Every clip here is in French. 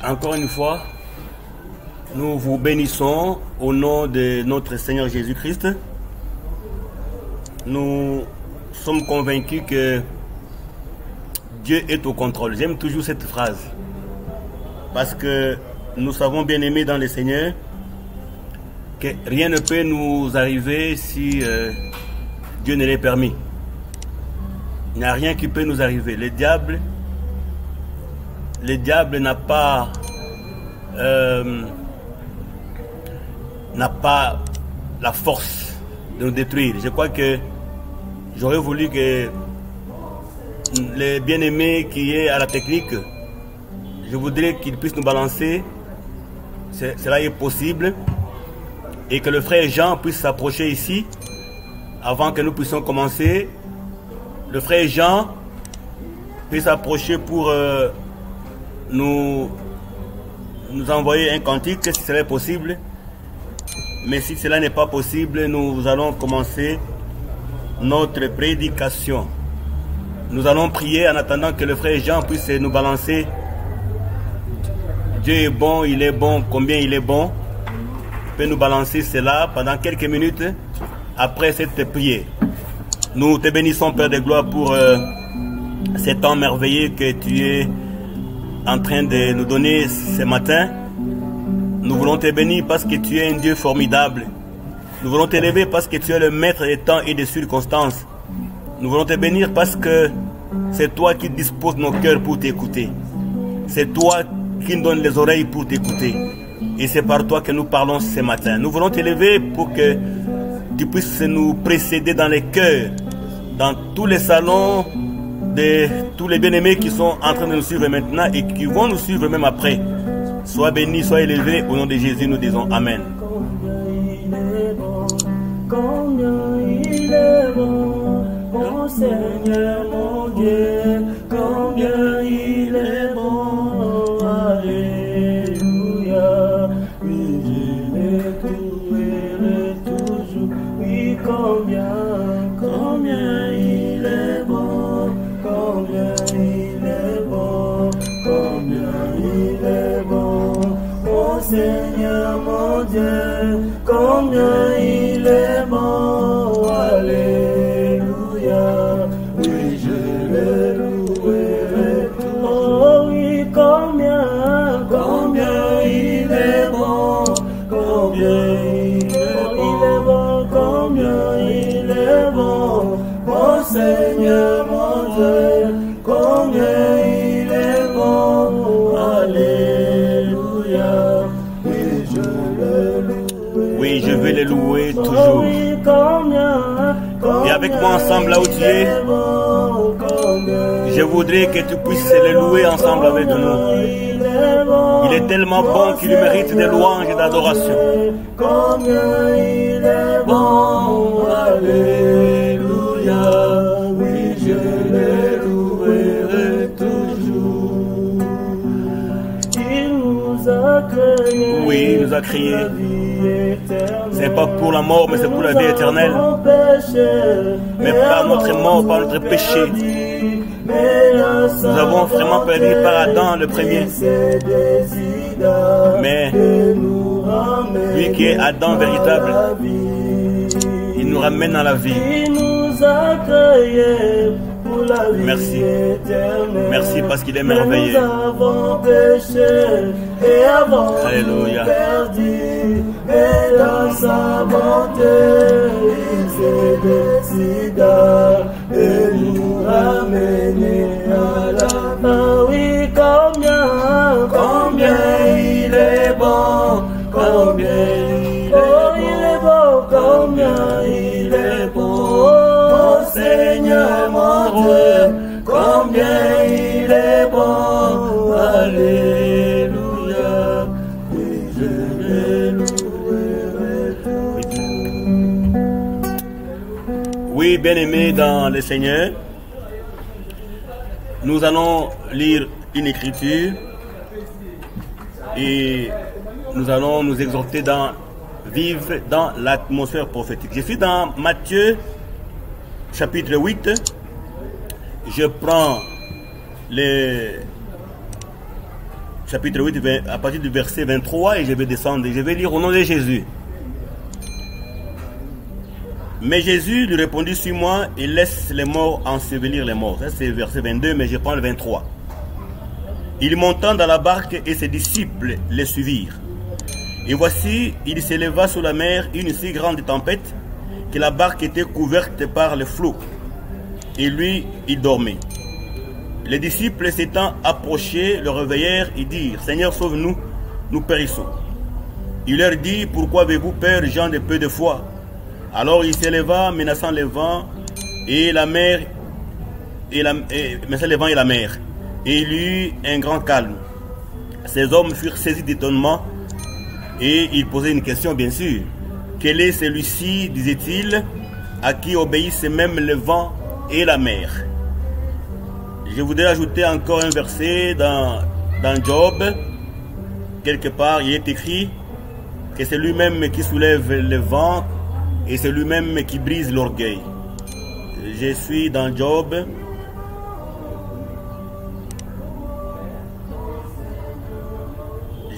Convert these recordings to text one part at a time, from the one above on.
Encore une fois, nous vous bénissons au nom de notre Seigneur Jésus-Christ. Nous sommes convaincus que Dieu est au contrôle. J'aime toujours cette phrase. Parce que nous savons, bien aimés dans le Seigneur, que rien ne peut nous arriver si Dieu ne l'ait permis. Il n'y a rien qui peut nous arriver. Le diable n'a pas la force de nous détruire. Je crois que j'aurais voulu que les bien-aimés qui est à la technique, je voudrais qu'ils puissent nous balancer. Cela est possible. Et que le frère Jean puisse s'approcher ici avant que nous puissions commencer. Le frère Jean puisse s'approcher pour nous envoyer un cantique si cela est possible. Mais si cela n'est pas possible, nous allons commencer notre prédication. Nous allons prier en attendant que le frère Jean puisse nous balancer. Dieu est bon, il est bon, combien il est bon. Il peut nous balancer cela pendant quelques minutes après cette prière. Nous te bénissons, Père de gloire, pour cet temps merveilleux que tu es en train de nous donner ce matin. Nous voulons te bénir parce que tu es un Dieu formidable. Nous voulons t'élever parce que tu es le maître des temps et des circonstances. Nous voulons te bénir parce que c'est toi qui disposes nos cœurs pour t'écouter. C'est toi qui nous donnes les oreilles pour t'écouter. Et c'est par toi que nous parlons ce matin. Nous voulons t'élever pour que tu puisses nous précéder dans les cœurs, dans tous les salons de tous les bien-aimés qui sont en train de nous suivre maintenant et qui vont nous suivre même après. Sois béni, sois élevé. Au nom de Jésus, nous disons Amen. Combien il est bon, mon Seigneur, mon Dieu, combien il est bon, alléluia. Oui, je le trouverai toujours, oui, combien il est bon, combien il est bon, combien il est bon, mon Seigneur, mon Dieu, combien il est bon, alléluia. Oui, je le louerai toujours. Oh oui, combien il est bon, combien il est bon, combien il est bon, mon Seigneur, mon Dieu, combien il est bon, alléluia. Oui, je le louerai. Oui, je vais les louer toujours. Et avec moi ensemble là où tu es, je voudrais que tu puisses les louer ensemble avec nous. Il est tellement bon qu'il mérite des louanges et d'adoration. Combien il est bon, alléluia. Oui, je les louerai toujours. Il nous a créé. Oui, il nous a créé. C'est pas pour la mort, mais c'est pour la vie éternelle. Mais par notre mort, par notre péché, nous avons vraiment perdu par Adam le premier. Mais lui qui est Adam véritable, il nous ramène à la vie. Merci. Merci parce qu'il est merveilleux. Alléluia. Et dans sa bonté, il s'est décidé de nous ramener à la fin. Oui, combien il est bon, combien il est bon, combien il est bon, mon Seigneur, mon Dieu, combien il est bon, alléluia. Oui, je l'ai loué. Oui, bien-aimés dans le Seigneur, nous allons lire une écriture et nous allons nous exhorter dans vivre dans l'atmosphère prophétique. Je suis dans Matthieu chapitre 8. Je prends chapitre 8, à partir du verset 23, et je vais descendre, et je vais lire au nom de Jésus. Mais Jésus lui répondit: suis-moi et laisse les morts ensevelir les morts. Ça c'est verset 22, mais je prends le 23. Il monta dans la barque et ses disciples les suivirent. Et voici, il s'éleva sur la mer une si grande tempête que la barque était couverte par le flot. Et lui, il dormait. Les disciples s'étant approchés, le réveillèrent et dirent: Seigneur, sauve-nous, nous périssons. Il leur dit: pourquoi avez-vous peur, gens de peu de foi? Alors il s'éleva, menaçant le vent et la mer, menaçant le vent et la mer. Et il eut un grand calme. Ces hommes furent saisis d'étonnement et ils posaient une question, bien sûr. Quel est celui-ci, disait-il, à qui obéissent même le vent et la mer? Je voudrais ajouter encore un verset dans Job. Quelque part, il est écrit que c'est lui-même qui soulève le vent et c'est lui-même qui brise l'orgueil. Je suis dans Job.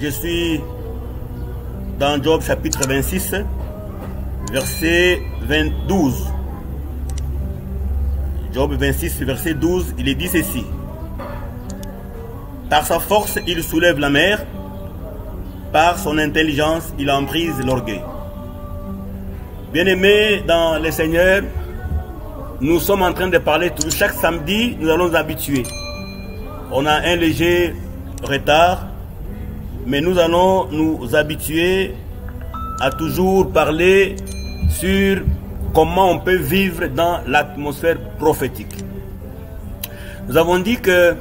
Je suis dans Job chapitre 26, verset 12. Job 26, verset 12, il est dit ceci. Par sa force, il soulève la mer. Par son intelligence, il en brise l'orgueil. Bien-aimés dans le Seigneur, nous sommes en train de parler chaque samedi, nous allons nous habituer. On a un léger retard, mais nous allons nous habituer à toujours parler sur comment on peut vivre dans l'atmosphère prophétique. Nous avons dit que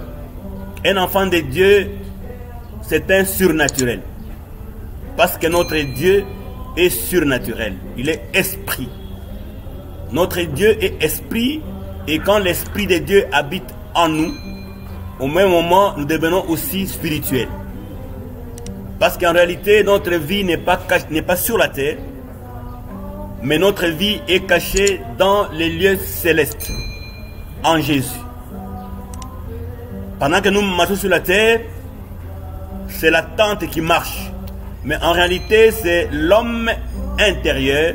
un enfant de Dieu, c'est un surnaturel. Parce que notre Dieu est surnaturel. Il est esprit. Notre Dieu est esprit. Et quand l'esprit de Dieu habite en nous, au même moment, nous devenons aussi spirituels. Parce qu'en réalité, notre vie n'est pas sur la terre, mais notre vie est cachée dans les lieux célestes, en Jésus. Pendant que nous marchons sur la terre, c'est la tente qui marche. Mais en réalité, c'est l'homme intérieur.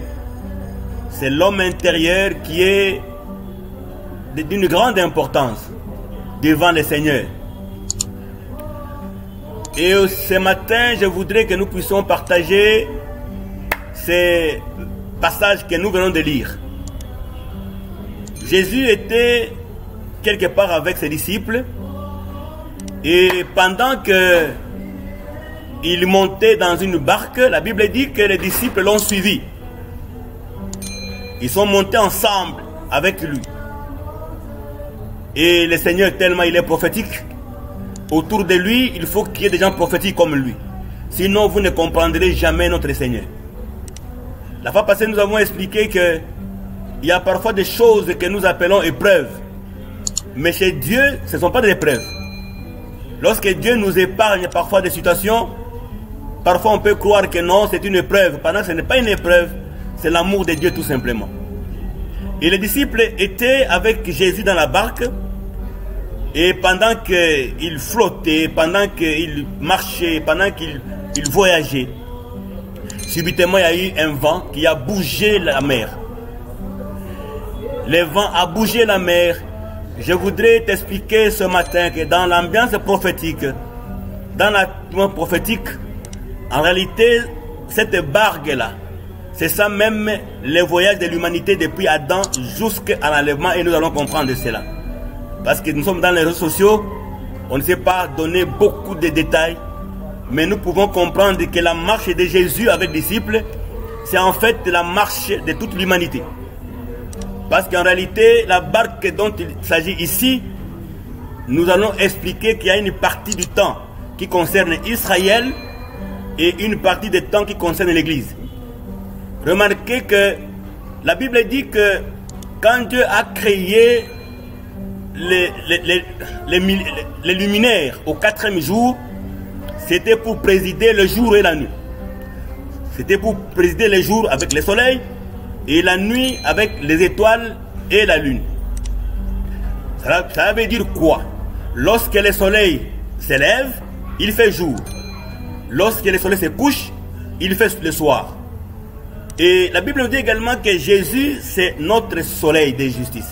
C'est l'homme intérieur qui est d'une grande importance devant le Seigneur. Et ce matin, je voudrais que nous puissions partager ces passages que nous venons de lire. Jésus était quelque part avec ses disciples. Et pendant que il montait dans une barque, la Bible dit que les disciples l'ont suivi. Ils sont montés ensemble avec lui. Et le Seigneur, tellement il est prophétique, autour de lui, il faut qu'il y ait des gens prophétiques comme lui. Sinon, vous ne comprendrez jamais notre Seigneur. La fois passée, nous avons expliqué qu'il y a parfois des choses que nous appelons épreuves. Mais chez Dieu, ce ne sont pas des épreuves. Lorsque Dieu nous épargne parfois des situations, parfois on peut croire que non, c'est une épreuve. Pendant que ce n'est pas une épreuve, c'est l'amour de Dieu tout simplement. Et les disciples étaient avec Jésus dans la barque. Et pendant qu'il flottait, pendant qu'il marchait, pendant qu'il voyageait, subitement il y a eu un vent qui a bougé la mer. Le vent a bougé la mer. Je voudrais t'expliquer ce matin que dans l'ambiance prophétique, dans l'atmosphère prophétique, en réalité, cette barque-là, c'est ça même le voyage de l'humanité depuis Adam jusqu'à l'enlèvement, et nous allons comprendre cela. Parce que nous sommes dans les réseaux sociaux, on ne sait pas donner beaucoup de détails, mais nous pouvons comprendre que la marche de Jésus avec les disciples, c'est en fait la marche de toute l'humanité. Parce qu'en réalité, la barque dont il s'agit ici, nous allons expliquer qu'il y a une partie du temps qui concerne Israël et une partie du temps qui concerne l'Église. Remarquez que la Bible dit que quand Dieu a créé les luminaires au 4e jour, c'était pour présider le jour et la nuit. C'était pour présider le jour avec le soleil et la nuit avec les étoiles et la lune. Ça veut dire quoi? Lorsque le soleil s'élève, il fait jour. Lorsque le soleil se couche, il fait le soir. Et la Bible nous dit également que Jésus, c'est notre soleil de justice.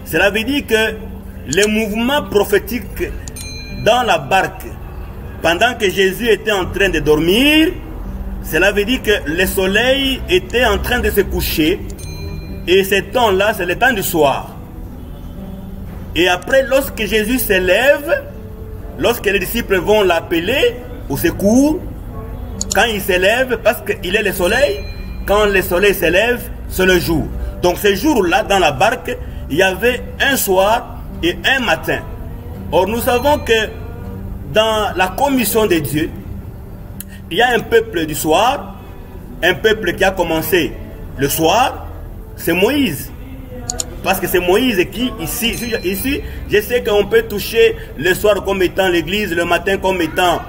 Cela veut dire que les mouvements prophétiques dans la barque, pendant que Jésus était en train de dormir, cela veut dire que le soleil était en train de se coucher. Et ce temps-là, c'est le temps du soir. Et après, lorsque Jésus se lève, lorsque les disciples vont l'appeler au secours, quand il se lève, parce qu'il est le soleil, quand le soleil se lève, c'est le jour. Donc ce jour-là, dans la barque, il y avait un soir et un matin. Or, nous savons que dans la commission de Dieu, il y a un peuple du soir, un peuple qui a commencé le soir, c'est Moïse. Parce que c'est Moïse qui, ici, je sais qu'on peut toucher le soir comme étant l'Église, le matin comme étant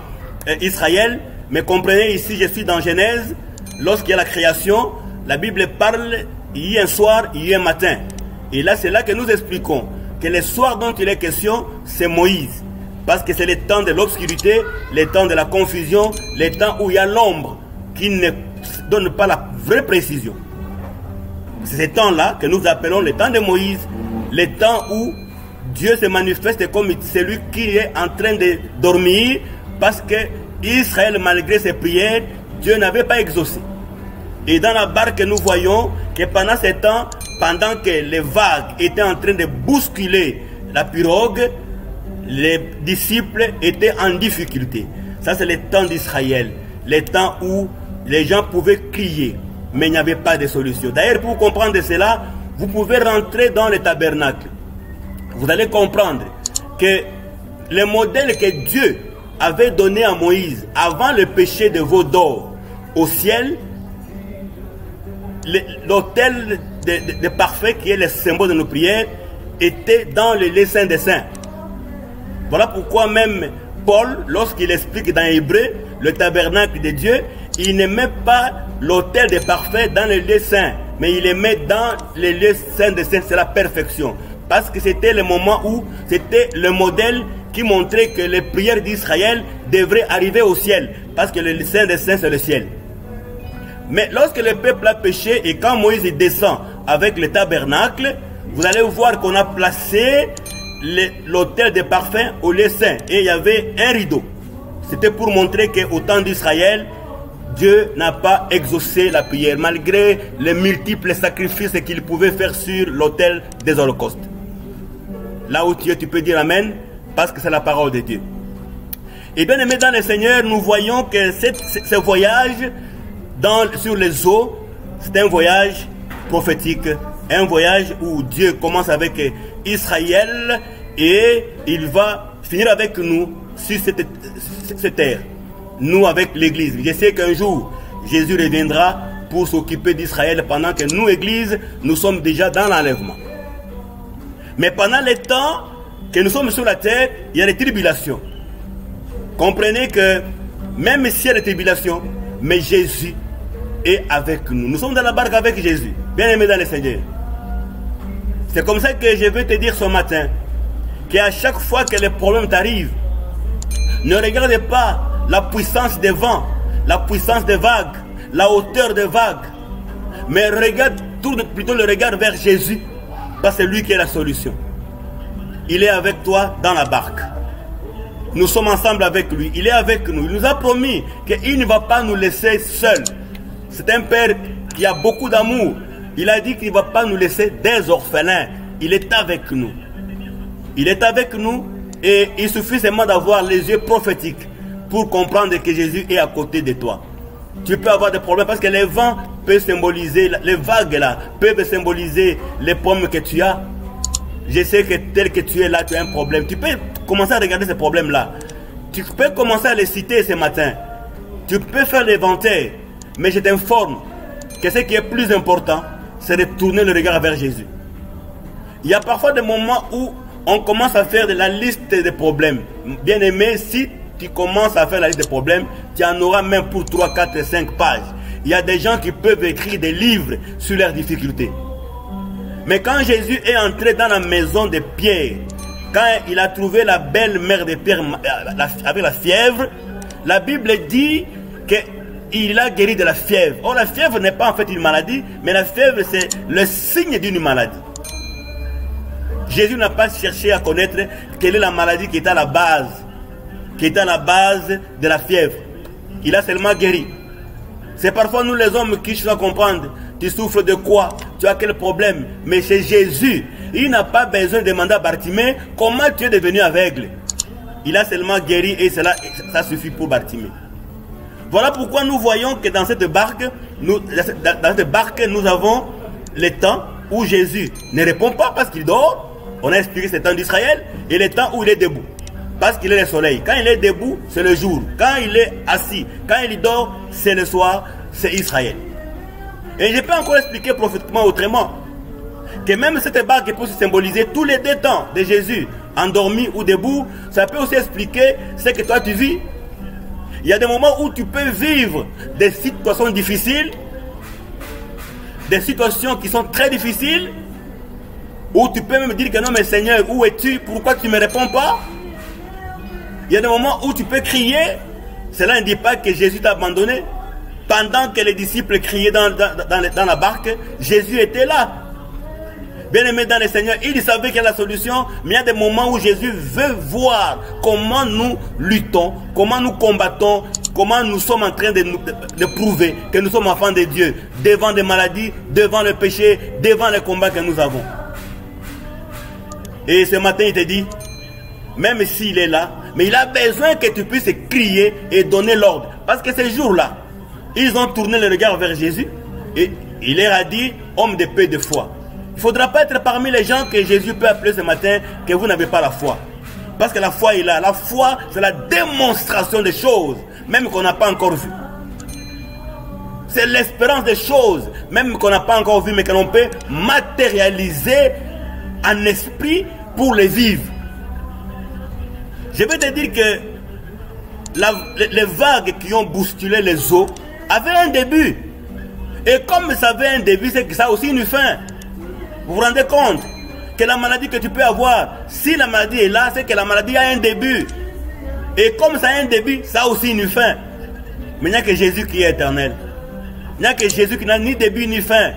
Israël, mais comprenez, ici, je suis dans Genèse, lorsqu'il y a la création, la Bible parle, il y a un soir, il y a un matin. Et là, c'est là que nous expliquons que le soir dont il est question, c'est Moïse. Parce que c'est le temps de l'obscurité, le temps de la confusion, le temps où il y a l'ombre qui ne donne pas la vraie précision. C'est ce temps-là que nous appelons le temps de Moïse, le temps où Dieu se manifeste comme celui qui est en train de dormir, parce que Israël, malgré ses prières, Dieu n'avait pas exaucé. Et dans la barque, nous voyons que pendant ce temps, pendant que les vagues étaient en train de bousculer la pirogue, les disciples étaient en difficulté. Ça, c'est le temps d'Israël, le temps où les gens pouvaient crier, mais il n'y avait pas de solution. D'ailleurs, pour comprendre cela, vous pouvez rentrer dans le tabernacle. Vous allez comprendre que le modèle que Dieu avait donné à Moïse avant le péché de veau d'or au ciel, l'autel de parfait qui est le symbole de nos prières, était dans le lieu saint des saints. Voilà pourquoi même Paul, lorsqu'il explique dans Hébreu le tabernacle de Dieu, il ne met pas l'autel des parfaits dans le lieu saint, mais il le met dans le lieu saint des saints, c'est la perfection. Parce que c'était le moment où c'était le modèle qui montrait que les prières d'Israël devraient arriver au ciel, parce que le saint des saints c'est le ciel. Mais lorsque le peuple a péché et quand Moïse descend avec le tabernacle, vous allez voir qu'on a placé l'autel des parfums au lieu saint et il y avait un rideau. C'était pour montrer qu'au temps d'Israël, Dieu n'a pas exaucé la prière malgré les multiples sacrifices qu'il pouvait faire sur l'autel des holocaustes. Là où tu es, tu peux dire Amen, parce que c'est la parole de Dieu. Et bien aimé dans le Seigneur, nous voyons que ce voyage sur les eaux, c'est un voyage prophétique, un voyage où Dieu commence avec Israël et il va finir avec nous sur cette terre, nous avec l'Église. Je sais qu'un jour, Jésus reviendra pour s'occuper d'Israël pendant que nous, Église, nous sommes déjà dans l'enlèvement. Mais pendant le temps que nous sommes sur la terre, il y a des tribulations. Comprenez que même s'il y a des tribulations, mais Jésus est avec nous. Nous sommes dans la barque avec Jésus. Bien aimé dans le Seigneur. C'est comme ça que je veux te dire ce matin, qu'à chaque fois que les problèmes t'arrivent, ne regarde pas la puissance des vents, la puissance des vagues, la hauteur des vagues, mais tourne plutôt le regard vers Jésus, parce que c'est lui qui est la solution. Il est avec toi dans la barque. Nous sommes ensemble avec lui. Il est avec nous. Il nous a promis qu'il ne va pas nous laisser seuls. C'est un Père qui a beaucoup d'amour. Il a dit qu'il ne va pas nous laisser des orphelins. Il est avec nous. Il est avec nous et il suffit seulement d'avoir les yeux prophétiques pour comprendre que Jésus est à côté de toi. Tu peux avoir des problèmes parce que les vents peuvent symboliser, les vagues là peuvent symboliser les pommes que tu as. Je sais que tel que tu es là, tu as un problème. Tu peux commencer à regarder ces problèmes-là. Tu peux commencer à les citer ce matin. Tu peux faire l'inventaire. Mais je t'informe que ce qui est plus important, c'est de tourner le regard vers Jésus. Il y a parfois des moments où on commence à faire de la liste des problèmes. Bien aimé, si tu commences à faire la liste des problèmes, tu en auras même pour 3, 4, 5 pages. Il y a des gens qui peuvent écrire des livres sur leurs difficultés. Mais quand Jésus est entré dans la maison de Pierre, quand il a trouvé la belle-mère de Pierre avec la fièvre, la Bible dit qu'il a guéri de la fièvre. Or, la fièvre n'est pas en fait une maladie, mais la fièvre, c'est le signe d'une maladie. Jésus n'a pas cherché à connaître quelle est la maladie qui est à la base, de la fièvre. Il a seulement guéri. C'est parfois nous les hommes qui cherchons à comprendre. Tu souffres de quoi? Tu as quel problème? Mais chez Jésus, il n'a pas besoin de demander à Bartimée comment tu es devenu aveugle. Il a seulement guéri et cela, ça suffit pour Bartimée. Voilà pourquoi nous voyons que dans cette barque, nous avons le temps où Jésus ne répond pas parce qu'il dort. On a expliqué ce temps d'Israël et le temps où il est debout. Parce qu'il est le soleil. Quand il est debout, c'est le jour. Quand il est assis, quand il dort, c'est le soir, c'est Israël. Et je peux encore expliquer prophétiquement autrement. Que même cette barque peut symboliser tous les deux temps de Jésus, endormi ou debout. Ça peut aussi expliquer ce que toi tu vis. Il y a des moments où tu peux vivre des situations difficiles, des situations qui sont très difficiles, où tu peux même dire que non mais Seigneur, où es-tu? Pourquoi tu ne me réponds pas? Il y a des moments où tu peux crier. Cela ne dit pas que Jésus t'a abandonné. Pendant que les disciples criaient dans la barque, Jésus était là. Bien aimé dans le Seigneur, il savait quelle est la solution, mais il y a des moments où Jésus veut voir comment nous luttons, comment nous combattons, comment nous sommes en train de prouver que nous sommes enfants de Dieu, devant des maladies, devant le péché, devant les combats que nous avons. Et ce matin, il te dit, même s'il est là, mais il a besoin que tu puisses crier et donner l'ordre. Parce que ces jours-là, ils ont tourné le regard vers Jésus et il leur a dit, homme de paix et de foi. Il ne faudra pas être parmi les gens que Jésus peut appeler ce matin que vous n'avez pas la foi. Parce que la foi est là. La foi, c'est la démonstration des choses, même qu'on n'a pas encore vues. C'est l'espérance des choses, même qu'on n'a pas encore vues, mais que l'on peut matérialiser en esprit pour les vivre. Je vais te dire que les vagues qui ont bousculé les eaux avaient un début. Et comme ça avait un début, c'est que ça a aussi une fin. Vous vous rendez compte que la maladie que tu peux avoir, si la maladie est là, c'est que la maladie a un début. Et comme ça a un début, ça a aussi une fin. Mais il n'y a que Jésus qui est éternel. Il n'y a que Jésus qui n'a ni début ni fin.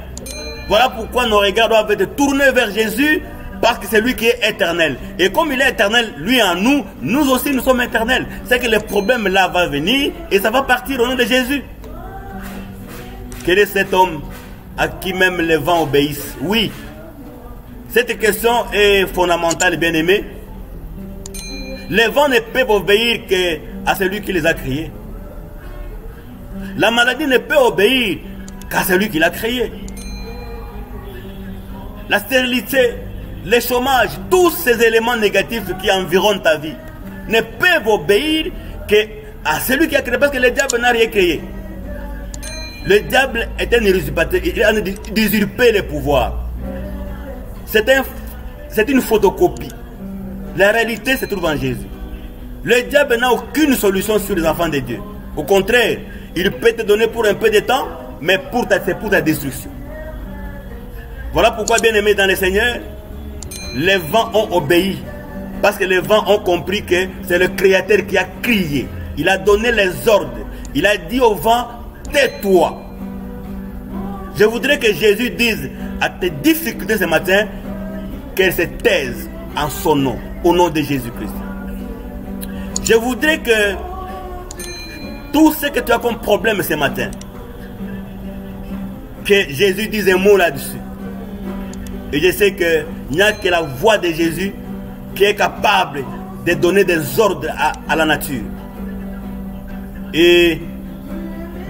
Voilà pourquoi nos regards doivent être tournés vers Jésus, parce que c'est lui qui est éternel. Et comme il est éternel, lui en nous, nous aussi nous sommes éternels. C'est que le problème là va venir et ça va partir au nom de Jésus. Quel est cet homme à qui même les vents obéissent? Oui. Cette question est fondamentale, bien aimé. Les vents ne peuvent obéir qu'à celui qui les a créés. La maladie ne peut obéir qu'à celui qui l'a créé. La stérilité, le chômage, tous ces éléments négatifs qui environnent ta vie ne peuvent obéir qu'à celui qui a créé, parce que le diable n'a rien créé. Le diable est un usurpateur, il a usurpé les pouvoirs. C'est une photocopie. La réalité se trouve en Jésus. Le diable n'a aucune solution sur les enfants de Dieu. Au contraire, il peut te donner pour un peu de temps, mais c'est pour ta destruction. Voilà pourquoi, bien aimé dans le Seigneur, les vents ont obéi. Parce que les vents ont compris que c'est le Créateur qui a crié. Il a donné les ordres. Il a dit au vent, tais-toi. Je voudrais que Jésus dise à tes difficultés ce matin qu'elles se taisent en son nom, au nom de Jésus-Christ. Je voudrais que tout ce que tu as comme problème ce matin, que Jésus dise un mot là-dessus. Et je sais qu'il n'y a que la voix de Jésus qui est capable de donner des ordres à la nature. Et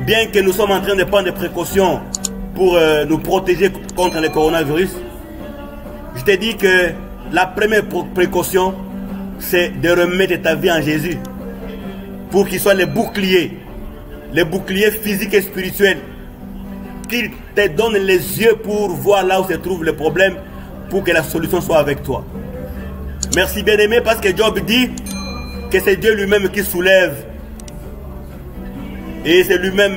bien que nous sommes en train de prendre des précautions pour nous protéger contre le coronavirus, je te dis que la première précaution, c'est de remettre ta vie en Jésus pour qu'il soit le bouclier physique et spirituel, qu'il te donne les yeux pour voir là où se trouve le problème, pour que la solution soit avec toi. Merci bien-aimé, parce que Job dit que c'est Dieu lui-même qui soulève et c'est lui-même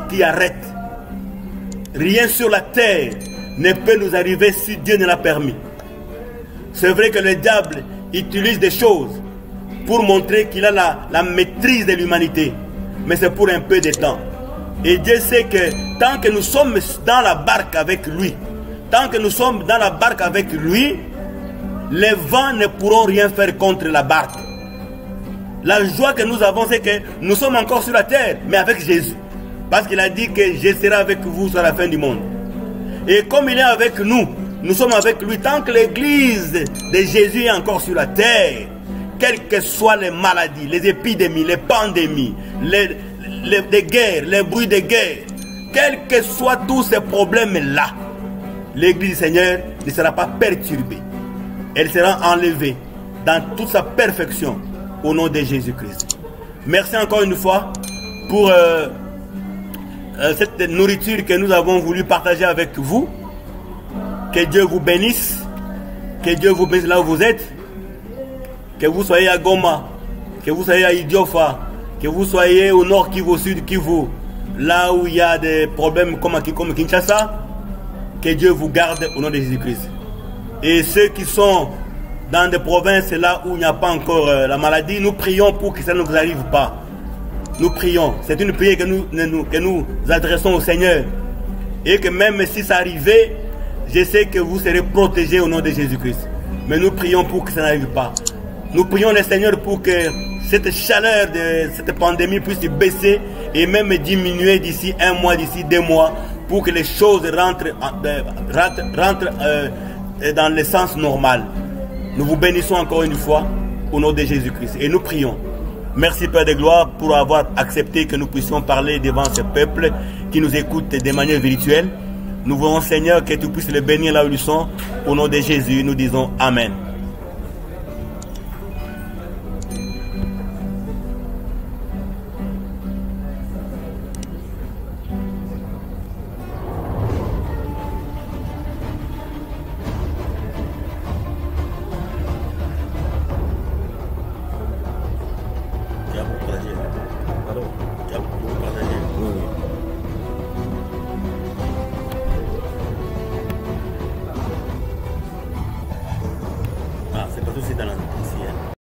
qui arrête. Rien sur la terre ne peut nous arriver si Dieu ne l'a permis. C'est vrai que le diable, utilise des choses pour montrer qu'il a la maîtrise de l'humanité. Mais c'est pour un peu de temps. Et Dieu sait que tant que nous sommes dans la barque avec lui, tant que nous sommes dans la barque avec lui, les vents ne pourront rien faire contre la barque. La joie que nous avons, c'est que nous sommes encore sur la terre, mais avec Jésus. Parce qu'il a dit que je serai avec vous sur la fin du monde. Et comme il est avec nous, nous sommes avec lui. Tant que l'église de Jésus est encore sur la terre, quelles que soient les maladies, les épidémies, les pandémies, les guerres, les bruits de guerre, quels que soient tous ces problèmes-là, l'église du Seigneur ne sera pas perturbée. Elle sera enlevée dans toute sa perfection au nom de Jésus-Christ. Merci encore une fois pour cette nourriture que nous avons voulu partager avec vous. Que Dieu vous bénisse. Que Dieu vous bénisse là où vous êtes. Que vous soyez à Goma, que vous soyez à Idiofa, que vous soyez au nord Kivu, au sud Kivu, là où il y a des problèmes comme Kinshasa, que Dieu vous garde au nom de Jésus-Christ. Et ceux qui sont dans des provinces là où il n'y a pas encore la maladie, nous prions pour que ça ne vous arrive pas. Nous prions. C'est une prière que nous adressons au Seigneur. Et que même si ça arrivait, je sais que vous serez protégés au nom de Jésus-Christ. Mais nous prions pour que ça n'arrive pas. Nous prions le Seigneur pour que cette chaleur de cette pandémie puisse baisser et même diminuer d'ici un mois, d'ici 2 mois, pour que les choses rentrent dans le sens normal. Nous vous bénissons encore une fois au nom de Jésus-Christ et nous prions. Merci Père de gloire pour avoir accepté que nous puissions parler devant ce peuple qui nous écoute de manière virtuelle. Nous voulons Seigneur que tu puisses les bénir là où ils sont. Au nom de Jésus, nous disons Amen. Ah, c'est pas tout, c'est dans la